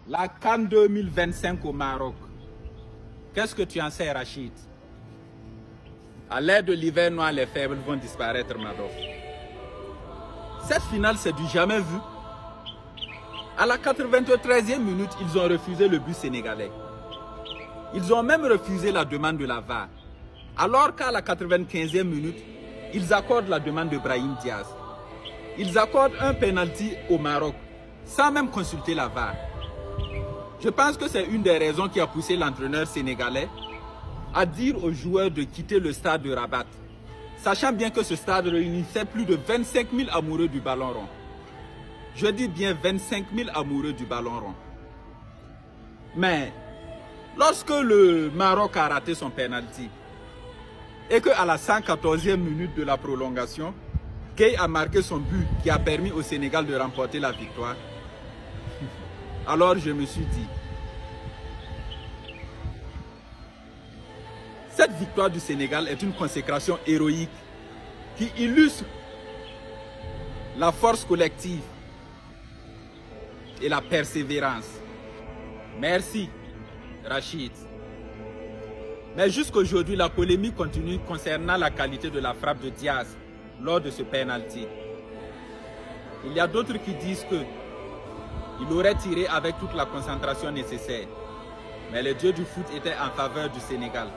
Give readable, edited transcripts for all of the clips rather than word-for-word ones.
La CAN 2025 au Maroc. Qu'est-ce que tu en sais, Rachid? À l'ère de l'hiver noir, les faibles vont disparaître, Madoff. Cette finale, c'est du jamais vu. À la 93e minute, ils ont refusé le but sénégalais. Ils ont même refusé la demande de la VAR. Alors qu'à la 95e minute, ils accordent la demande de Brahim Diaz. Ils accordent un penalty au Maroc, sans même consulter la VAR. Je pense que c'est une des raisons qui a poussé l'entraîneur sénégalais à dire aux joueurs de quitter le stade de Rabat, sachant bien que ce stade réunissait plus de 25 000 amoureux du ballon rond. Je dis bien 25 000 amoureux du ballon rond. Mais lorsque le Maroc a raté son penalty et qu'à la 114e minute de la prolongation, Gueye a marqué son but qui a permis au Sénégal de remporter la victoire, alors je me suis dit, cette victoire du Sénégal est une consécration héroïque qui illustre la force collective et la persévérance. Merci, Rachid. Mais jusqu'aujourd'hui, la polémique continue concernant la qualité de la frappe de Diaz lors de ce penalty. Il y a d'autres qui disent qu'il aurait tiré avec toute la concentration nécessaire. Mais le dieu du foot était en faveur du Sénégal.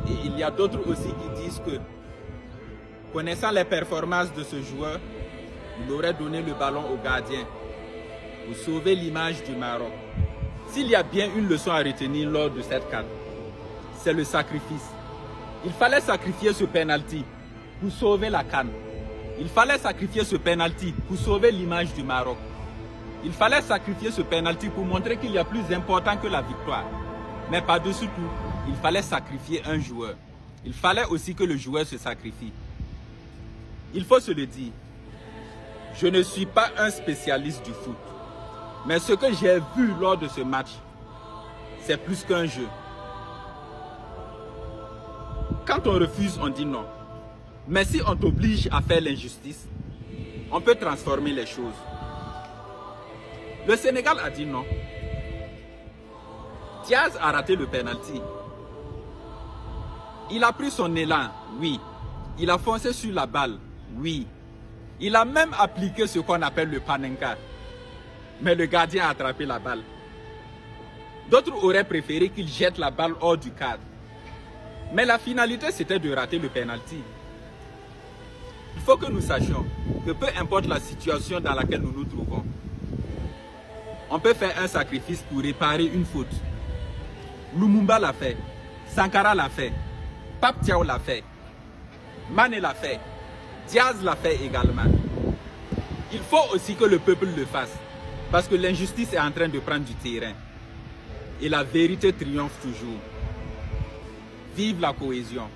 Et il y a d'autres aussi qui disent que, connaissant les performances de ce joueur, il aurait donné le ballon au gardien pour sauver l'image du Maroc. S'il y a bien une leçon à retenir lors de cette CAN, c'est le sacrifice. Il fallait sacrifier ce penalty pour sauver la CAN. Il fallait sacrifier ce penalty pour sauver l'image du Maroc. Il fallait sacrifier ce penalty pour montrer qu'il y a plus important que la victoire. Mais par-dessus tout, il fallait sacrifier un joueur. Il fallait aussi que le joueur se sacrifie. Il faut se le dire, je ne suis pas un spécialiste du foot. Mais ce que j'ai vu lors de ce match, c'est plus qu'un jeu. Quand on refuse, on dit non. Mais si on t'oblige à faire l'injustice, on peut transformer les choses. Le Sénégal a dit non. Diaz a raté le penalty. Il a pris son élan, oui. Il a foncé sur la balle, oui. Il a même appliqué ce qu'on appelle le panenka. Mais le gardien a attrapé la balle. D'autres auraient préféré qu'il jette la balle hors du cadre. Mais la finalité, c'était de rater le penalty. Il faut que nous sachions que peu importe la situation dans laquelle nous nous trouvons, on peut faire un sacrifice pour réparer une faute. Lumumba l'a fait, Sankara l'a fait, Pape Thiaw l'a fait, Mané l'a fait, Diaz l'a fait également. Il faut aussi que le peuple le fasse, parce que l'injustice est en train de prendre du terrain. Et la vérité triomphe toujours. Vive la cohésion.